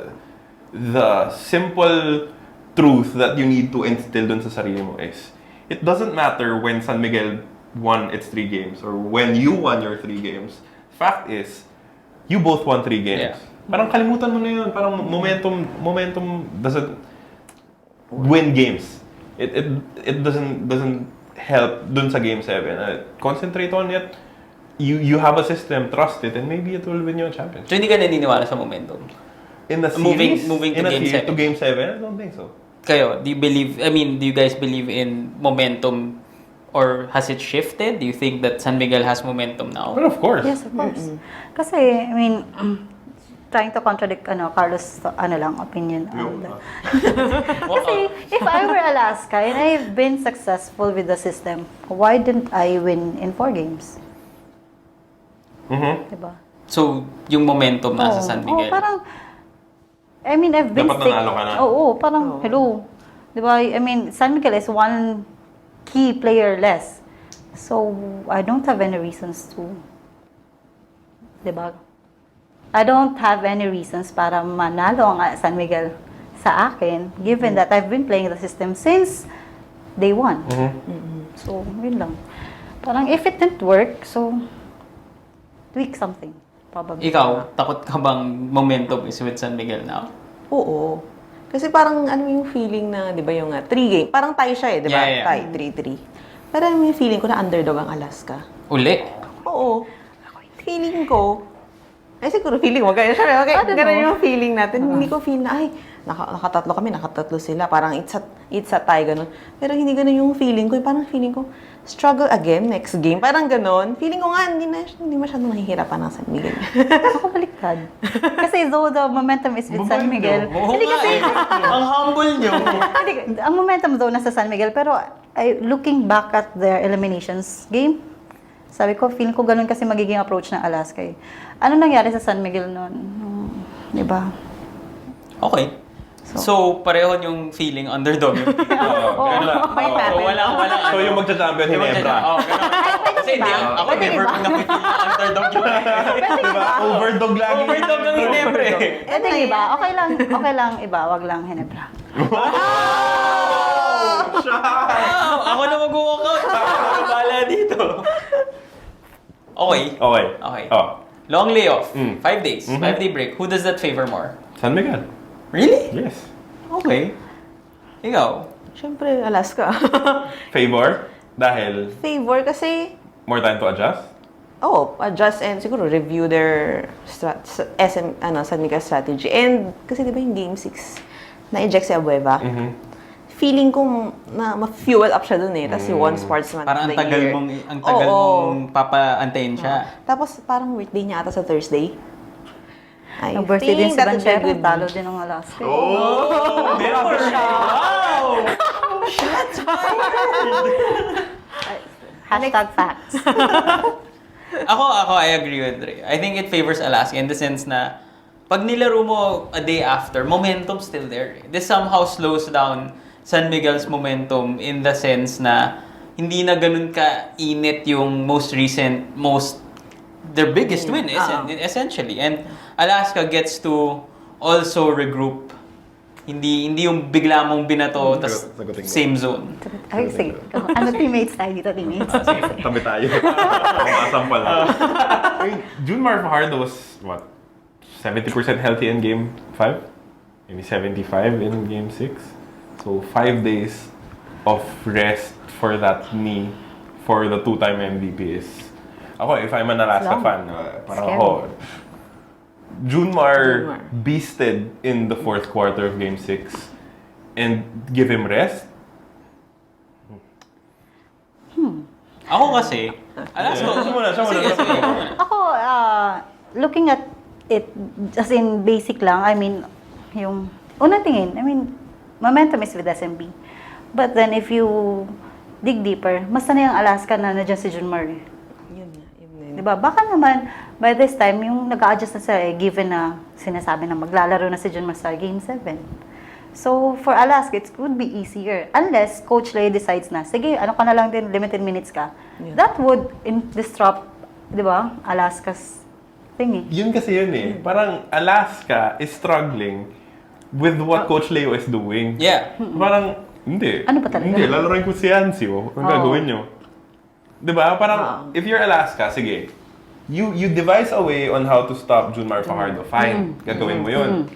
the simple truth that you need to instill dun sa sarili mo is, it doesn't matter when San Miguel won its 3 games or when you won your 3 games. Fact is, you both won 3 games. Yeah. Parang kalimutan mo na yun. Parang momentum doesn't win games. It doesn't help dun sa game 7. Concentrate on it. You have a system, trust it, and maybe it will win you a championship. So hindi ka naniniwala sa momentum? In the series, Moving to in a game series 7. to game 7, I don't think so. Kayo, do you guys believe in momentum, or has it shifted? Do you think that San Miguel has momentum now? Well, of course. Yes, of course. Kasi, trying to contradict Carlos' opinion. Kasi, if I were Alaska and I've been successful with the system, why didn't I win in 4 games? Diba? So, yung momentum nasa San Miguel. Parang, I've been Dapat nanalo ka na. parang, hello. Diba? San Miguel is one key player less. So, I don't have any reasons to, diba? I don't have any reasons para manalo ang San Miguel sa akin, given that I've been playing the system since day 1. So, yun lang. Parang if it didn't work, so, tweak something. Probably. Ikaw, takot ka bang momentum is with San Miguel now? Oo. Kasi parang yung feeling na, di ba yung 3 game, parang tie siya di ba? Yeah. Tie, 3-3. Pero yung feeling ko na underdog ang Alaska. Uli? Oo. Feeling ko, siguro feeling mo, ganyan siya. Okay, ganun yung feeling natin. Hindi ko feel na, nakatatlo kami, nakatatlo sila. Parang it's a tie, ganun. Pero hindi ganun yung feeling ko. Parang feeling ko, struggle again next game. Parang ganun. Feeling ko nga, hindi masyadong nahihirapan ng San Miguel. Ako baliktad. Kasi though the momentum is with San Miguel, hindi kasi, Ang humble nyo. hindi, ang momentum though nasa San Miguel, pero looking back at their eliminations game, sabi ko, feeling ko ganun kasi magiging approach ng Alaska eh. Ano nangyari sa San Miguel noon? Di ba? Okay. So, pareho yung feeling underdog yung feeling. May pattern. So, wala. So yung magcha-champion, Hinebra. Kasi hindi, ako never kong na-feel na underdog yun. Diba? Overdog lagi. Overdog ang Hinebra eh. Ito iba, okay lang iba, wag lang Hinebra. Ako na mag-walk out. Ako bala dito. Okay. Okay. Long layoff. 5 Mm. days. 5-day break. Who does that favor more? San Miguel. Really? Yes. Okay. Ikaw? Siyempre, Alaska. Favor? Dahil Favor kasi, more time to adjust? adjust and siguro review their San Miguel strategy. And kasi di ba yung game 6, na-eject si Abueva. Feeling ko na ma-fuel up siya dun eh. Tapos yung one sportsman Parang of the year. ang tagal mong papaantayin siya. Tapos parang birthday niya ata sa Thursday. I Ang birthday din think si that would be a Banchero, good talo din ng Alaska. Never siya! Wow! Hashtag facts. Ako, I agree with Rhea. I think it favors Alaska in the sense na pag nilaro mo a day after, momentum still there. This somehow slows down San Miguel's momentum in the sense na hindi na ganun ka-init yung their biggest win, essentially. And Alaska gets to also regroup. Hindi yung bigla mong binato, tas same zone. Ay, sige. Ano teammates tayo dito, teammates? Tabi tayo. Makasampal. I mean, Junmar Fajardo was, what, 70% healthy in Game 5? Maybe 75 in Game 6? So, 5 days of rest for that knee for the two-time MVP is... Ako, if I'm an Alaska fan, parang ako... Junmar beasted in the fourth quarter of Game 6 and give him rest. Ako kasi, Alaska, Ako, looking at it, as in basic lang, I mean, yung unang tingin, I mean, momentum is with SMB. But then if you dig deeper, mas na yung Alaska na nandiyan si Junmar. Yun. Diba? Baka naman, by this time, yung nag-a-adjust na sila, given na sinasabi na maglalaro na si Junmar sa Game 7. So, for Alaska, it would be easier. Unless Coach Lay decides na, sige, ano ka na lang din, limited minutes ka. Yeah. That would disrupt, di ba, Alaska's thing eh. Yun kasi yun eh. Parang Alaska is struggling with what Coach Leo is doing. Yeah. Parang, hindi. Ano ba talaga? Hindi, lalaroin ko si Yancy. Ang gagawin nyo. Diba? Parang, if you're Alaska, sige, you devise a way on how to stop Junmar Fajardo. Fine, gagawin mo yun.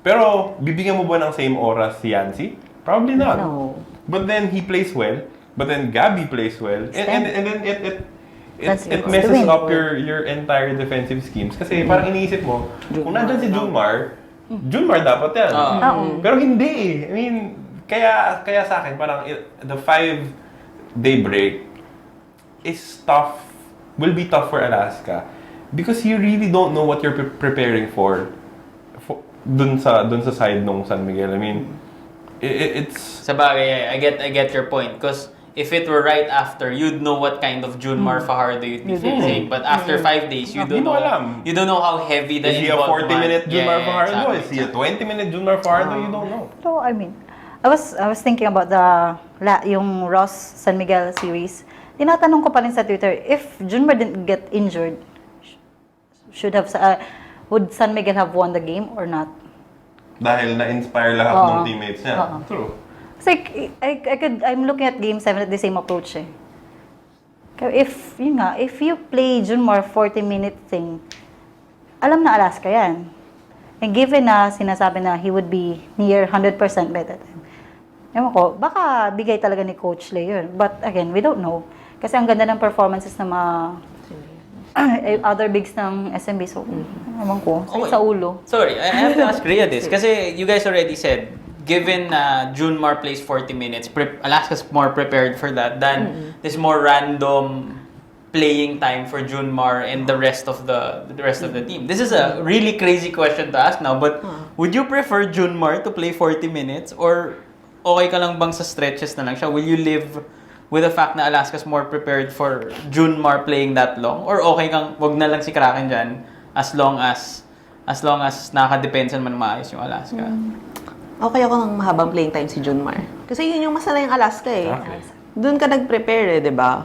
Pero, bibigyan mo ba ng same oras si Yancy? Probably not. No. But then, he plays well. But then, Gabby plays well. And then, it messes up your entire defensive schemes. Kasi parang iniisip mo, kung nandyan si Junmar dapat yan. Pero hindi eh. I mean, kaya sa akin, parang the 5-day break is tough, will be tough for Alaska. Because you really don't know what you're preparing for dun sa side ng San Miguel. I mean, it's... Sabagay, I get your point. Because if it were right after, you'd know what kind of Junmar Fajardo you'd be facing. But after 5 days, you don't know how heavy the involvement. Is he a 40-minute Junmar Fajardo? Is he a 20-minute Junmar Fajardo? You don't know. So, I mean, I was thinking about yung Ross San Miguel series. Tinatanong ko pa rin sa Twitter, if Junmar didn't get injured, would San Miguel have won the game or not? Dahil na-inspire lahat ng teammates niya. True. Kasi I'm looking at Game 7 at the same approach eh. If you play Junmar 40-minute thing, alam na Alaska yan. And given na sinasabi na he would be near 100% by that time, ewan ko, baka bigay talaga ni Coach Lay yun. But again, we don't know. Kasi ang ganda ng performances ng mga other bigs ng SMB. So, ewan ko, sa ulo. Sorry, I have to ask Rhea this. Kasi you guys already said, given Junmar plays 40 minutes, Alaska's more prepared for that than this more random playing time for Junmar and the rest of the team. This is a really crazy question to ask now, but would you prefer Junmar to play 40 minutes or okay ka lang bang sa stretches na lang siya? Will you live with the fact na Alaska's more prepared for Junmar playing that long? Or okay kang wag na lang si Kraken dyan as long as nakaka-depensa naman maayos yung Alaska? Okay ako ng mahabang playing time si Junmar. Kasi yun yung masala yung Alaska eh. Okay. Doon ka nag-prepare eh, di ba?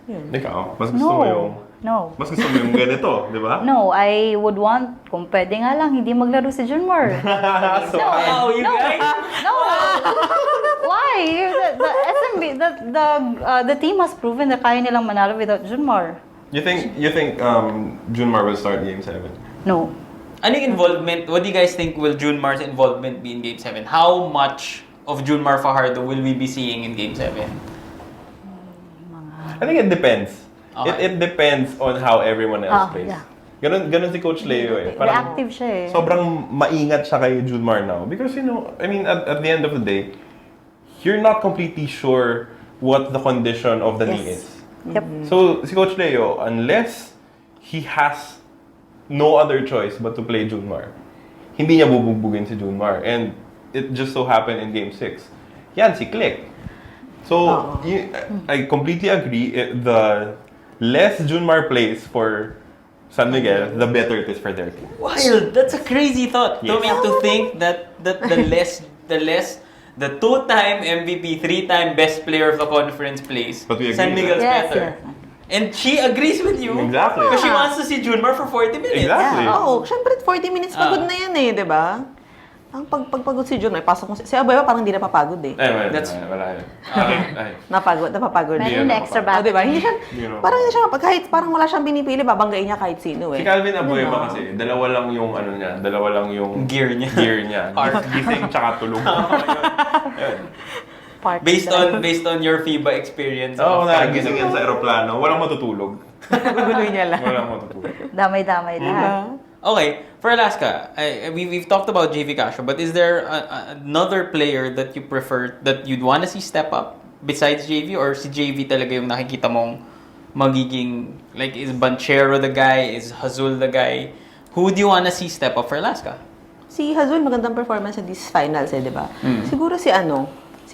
Ikaw, mas gusto mo yung... No. Mas gusto mo yung ganito, di ba? No, I would want, kung pwede nga lang, hindi maglaro si Junmar. So, Wow, you guys! No! Why? The SMB, the team has proven na kaya nilang manalo without Junmar. you think Junmar will start Game 7? No. Ano yung involvement? What do you guys think will Junmar's involvement be in Game 7? How much of Junmar Fajardo will we be seeing in Game 7? I think it depends. Okay. It depends on how everyone else plays. Yeah. Ganun si Coach Leo eh. Reactive siya eh. Sobrang maingat siya kay Junmar now. Because, I mean, at the end of the day, you're not completely sure what the condition of the knee is. Yep. So, si Coach Leo, unless he has no other choice but to play Junmar, hindi niya bubugbugin si Junmar. And it just so happened in Game 6. Yan, si Click. So, I completely agree. The less Junmar plays for San Miguel, the better it is for their team. Wild. That's a crazy thought. Yes. To think that the two-time MVP, three-time best player of the conference plays. But we agree, San Miguel's Yes, better. yes. And she agrees with you. Exactly. Because she wants to see Junmar for 40 minutes. Exactly. Oo, syempre 40 minutes pagod na yan eh, di ba? Ang pagpagod si Jun, may pasok mo si Aboy parang hindi napapagod eh. Wala yun. Napapagod. Meron na extra Oh, di ba? Hindi siya, You know. parang hindi siya, kahit parang wala siyang binipili, babanggain niya kahit sino eh. Si Calvin Abueva kasi, dalawa lang yung Gear niya. Gear niya. Gising tsaka tulog. Based on your FIBA experience. Oo, of nagising yan sa aeroplano. Walang matutulog. Guguloy niya lang. Walang matutulog. Damay-damay lahat. Okay, for Alaska, we've talked about JV Castro, but is there another player that you prefer, that you'd want to see step up besides JV, or si JV talaga yung nakikita mong magiging, like, is Banchero the guy, is Hazul the guy? Who do you want to see step up for Alaska? Si Hazul, magandang performance sa these finals eh, di ba? Siguro si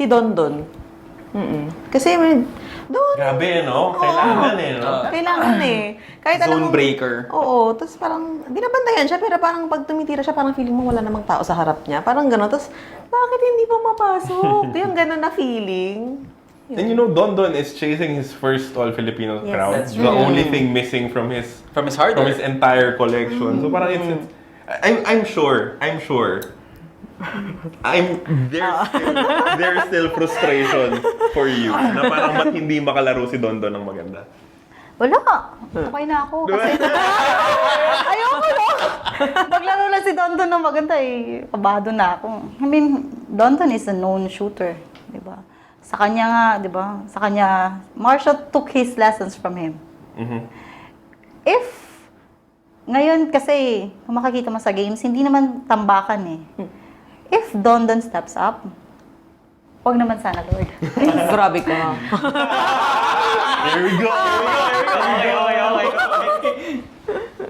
Dondon. Kasi, Don, Grabe, no? Kailangan no? kailangan eh. Kahit Zone anong- breaker. Oo, tapos parang, binabantayan siya, pero parang pag tumitira siya, parang feeling mo wala namang tao sa harap niya. Parang gano'n, tapos, bakit hindi pa mapasok? Yung gano'n na feeling. And you know, Don is chasing his first All-Filipino Yes, crown. that's The true. only thing missing from his hardware. entire collection. So parang I'm sure there's still frustration for you na parang ba't hindi makalaro si Don ng maganda. Wala. Okay na ako. Kasi, ayoko no. Maglaro lang si Dondon na maganda eh. Kabado na ako. I mean, Dondon is a known shooter. Diba? Sa kanya nga, diba? Sa kanya, Marshall took his lessons from him. If, ngayon kasi, kung makikita mo sa games, hindi naman tambakan eh. If Dondon steps up, wag naman sana, Lord. Grabe ka. Here we go!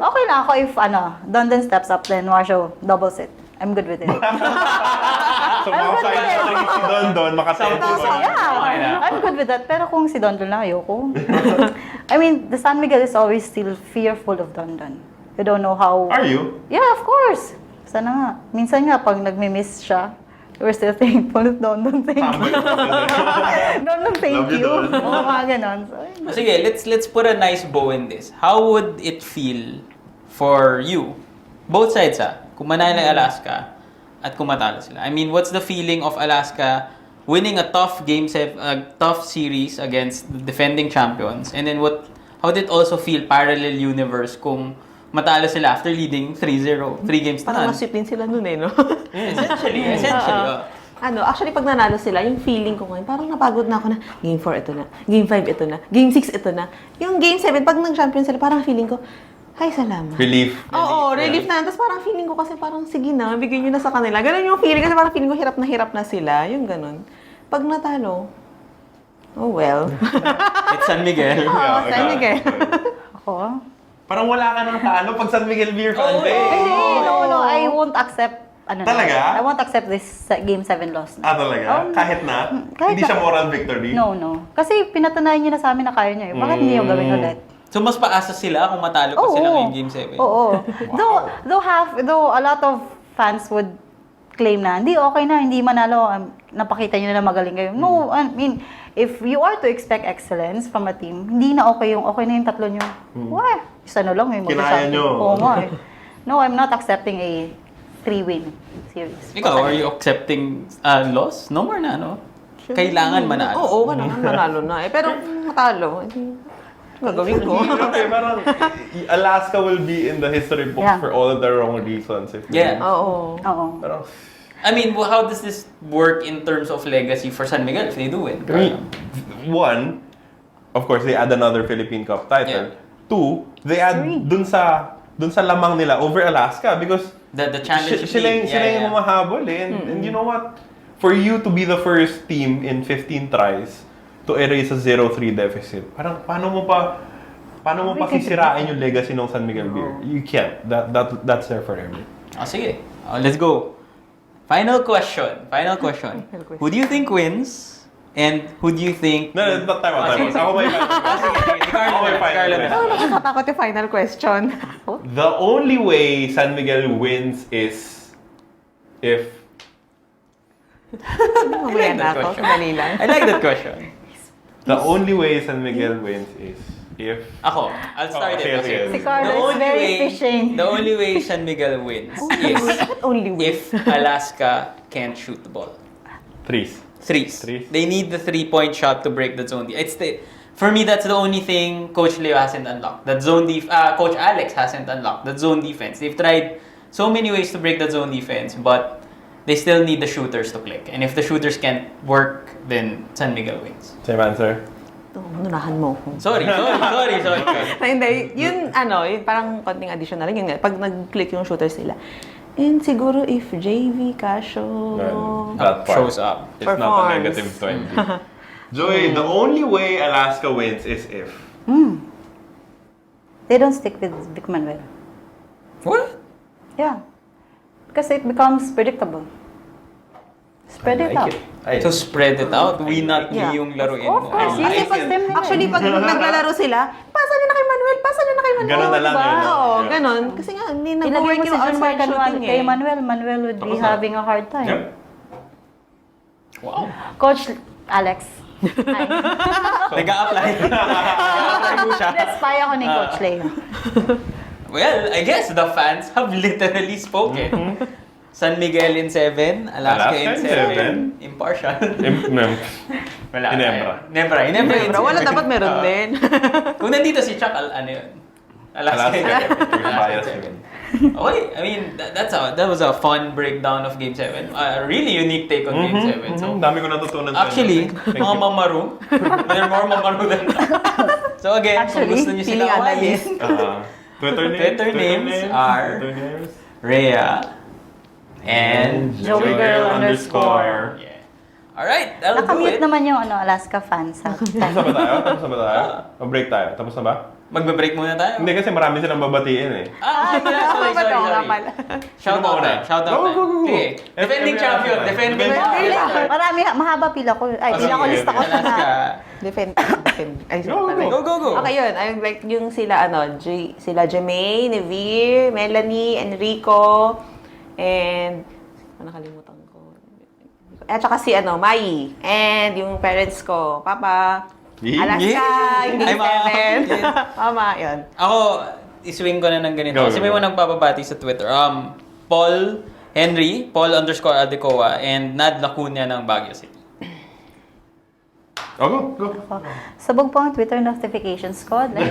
Okay na ako if Dondon steps up, then Marshall doubles it. I'm good with it. So mga final si Don, makasense ko. Yeah, I'm good with that. Pero kung si Dondon lang, ayoko. I mean, the San Miguel is always still fearful of Dondon. You don't know how... Are you? Yeah, of course. Sana nga. Minsan nga, pag nagmi-miss siya, we're still thankful. Dondon, thank you. Dondon, thank Love you, you. Don. Oo, mga ganon. So, Sige, let's put a nice bow in this. How would it feel for you? Both sides kung manalo ng Alaska at kung matalo sila. I mean, what's the feeling of Alaska winning a tough series against the defending champions? And then how did it also feel parallel universe kung matalo sila after leading 3-0, 3 games to Parang none? nasweep din sila nun eh, no? Essentially. Actually, pag nanalo sila, yung feeling ko ngayon, parang napagod na ako na, Game 4 ito na, Game 5 ito na, Game 6 ito na. Yung Game 7, pag nag-champion sila, parang feeling ko, ay, salamat. Relief. Oo, relief na. Tapos parang feeling ko kasi parang, sige na, bigyan nyo na sa kanila. Ganun yung feeling kasi parang feeling ko hirap na sila. Yung ganun. Pag natalo, oh well. It's San Miguel. Oo, San Miguel. ako? Parang wala ka nang talo pag San Miguel beer fan ka eh. Hindi, no. I won't accept, Talaga? I won't accept this Game 7 loss. Talaga? Kahit na? kahit Hindi na. siya moral victory? No. Kasi pinatunayan niyo na sa amin na kaya niyo. Bakit hindi niyo gawin ulit? So, mas paasa sila kung matalo pa sila ngayong Game 7. Oo. Though a lot of fans would claim na, hindi, okay na, hindi manalo, napakita niyo na magaling kayo. No, I mean, if you are to expect excellence from a team, hindi na okay na yung tatlo niyo. Why? Isa na lang yung Kinaya niyo. Oo nga eh. No, I'm not accepting a 3-win series. Ikaw, are you accepting loss? No more na, no? Kailangan manalo. Oo, kailangan manalo na. Pero kung matalo, hindi gagawin ko. Parang Alaska will be in the history books Yeah. for all of the wrong reasons. Yeah. Oo. Oo. Parang, I mean, how does this work in terms of legacy for San Miguel if they do win? one, of course, they add another Philippine Cup title. Yeah. Two, they add dun sa lamang nila over Alaska because The championship sila league. yung humahabol eh. And you know what? For you to be the first team in 15 tries to erase a 0-3 deficit, parang paano mo pa sisirain yung legacy ng San Miguel Beer? You can't. That's there forever. Sige. Let's go. Final question. Who do you think wins And who do you think? No, tama. Ako may Carlo, Okay, fine. Carlo na. Nakakatakot yung final question. The only way San Miguel wins is if Mamaya na ako. Sandali lang. I like that question. the only way San Miguel wins is if Ako, I'll start it. sige, Okay. sige. Si Carlo is very fishing. The only way San Miguel wins is Only way. if Alaska can't shoot the ball. threes. Threes. Threes. They need the 3-point shot to break the zone. For me, that's the only thing Coach Leo hasn't unlocked. That Coach Alex hasn't unlocked. That zone defense. They've tried so many ways to break the zone defense, but they still need the shooters to click. And if the shooters can't work, then San Miguel wins. Same answer. Nunahan mo ko. Sorry. Hindi, yun parang konting additional lang. Yun nga, pag nag-click yung shooters sila. And siguro if JV, Casio, That part. Shows up. It's not a Performs. negative 20. Joy, the only way Alaska wins is if They don't stick with Vic Manuel. What? Yeah. Because it becomes predictable. Spread it out. To spread it out, we not Yeah. yung laruin Of mo. course, I yun yung like it. Actually, pag naglalaro sila, pasa nyo na kay Manuel, Ganun na lang diba? yun, no? Oo, Yeah. ganun. Kasi nga, hindi Ilagay nag-work mo yung si John outside shooting kay eh. Manuel would be Tapos na. having a hard time. Yep. Wow. Coach Alex. Hi. Nag-a-apply. Nag-a-apply po siya. Na-spy ako ni Coach Leo. Well, I guess the fans have literally spoken. San Miguel in 7, Alaska in 7. Impartial. Wala. Inebra. Inebra. Wala, dapat meron din. Kung nandito si Chuck, ano yun? Alaska in 7. Bias Alaska in 7. yun. Okay, I mean, that was a fun breakdown of Game 7. A really unique take on Game 7. So, Dami ko natutunan sa actually, inyo. Thank mga you. mamaru. They're more mamaru than So again, Actually, kung gusto nyo sila feeling umalis, Twitter names are Rhea and Joie Girl _ Yeah. Alright, that'll do Nakamute it. naman yung Alaska fans. Tapos na ba tayo? O-break tayo? Tapos na ba? Magbe-break muna tayo. Hindi kasi marami silang babatiin eh. Yeah, sorry. Shout Sino out muna? time. Shout out Go, time. go, go. Okay. Defending Every champion. Alaska. Defending Defending champion. Marami, mahaba pila ko. Ay, pila ko sige, lista ko sige. na. Alaska. Defend. Ay, Go, go. Go. Okay, yun. I like yung sila, sila Jermaine, Nevere, Melanie, Enrico, and, nakalimutan ko. At saka si, Mai. And yung parents ko, Papa, Alaska, Yeah. yung Game Ay, Mama. 7. Yeah. Mama, yun. Ako, iswing ko na ng ganito. Go, Kasi go, may go. mga nagpapabati sa Twitter. Paul Henry, Paul_Adecoa, and Nad Lacuna ng Baguio City. Go. Sabog po ang Twitter notifications ko. Like,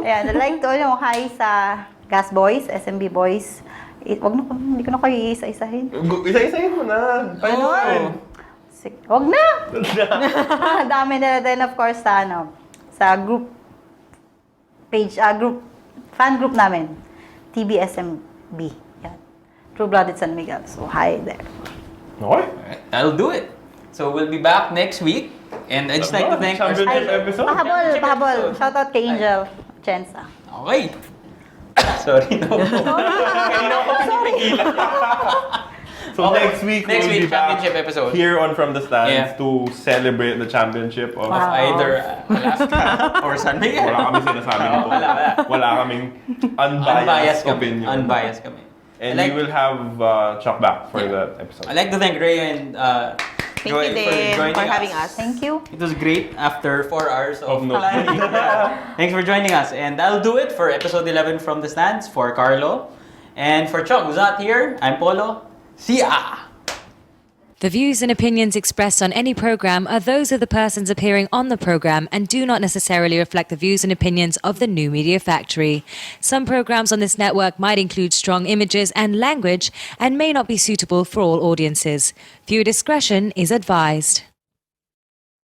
ayan, I'd like to hi sa Gas Boys, SMB Boys. Hindi ko na kayo iisa-isahin. Isa-isahin mo na. Oh. Wag na! Dami na din, of course, sa group page, fan group namin. TBSMB. Yan. True Blooded San Miguel. So, hi there. Okay. Alright, that'll do it. So we'll be back next week. And I'd just like to thank our Championship episode. Championship Pahabol. episode. Shout out kay Angel Chensa. Okay. Sorry, no. So Okay. next week Next we'll week, be back championship episode. here on From the Stands Yeah. to celebrate the championship of Wow. Either Alaska or San Miguel. Wala kami sinasabi nito. Wala. Wala kaming Unbiased unbiased kami. opinion. Unbiased kami. And I like- we will have Chuck back for Yeah. that episode. I'd like to thank Rhea and Thank Joie you din joining for having us. Thank you. It was great after 4 hours of Of no planning. Thanks for joining us. And that'll do it for episode 11 from the stands for Carlo. And for Chuck, who's not here, I'm Polo. See ya! The views and opinions expressed on any program are those of the persons appearing on the program and do not necessarily reflect the views and opinions of the New Media Factory. Some programs on this network might include strong images and language and may not be suitable for all audiences. Viewer discretion is advised.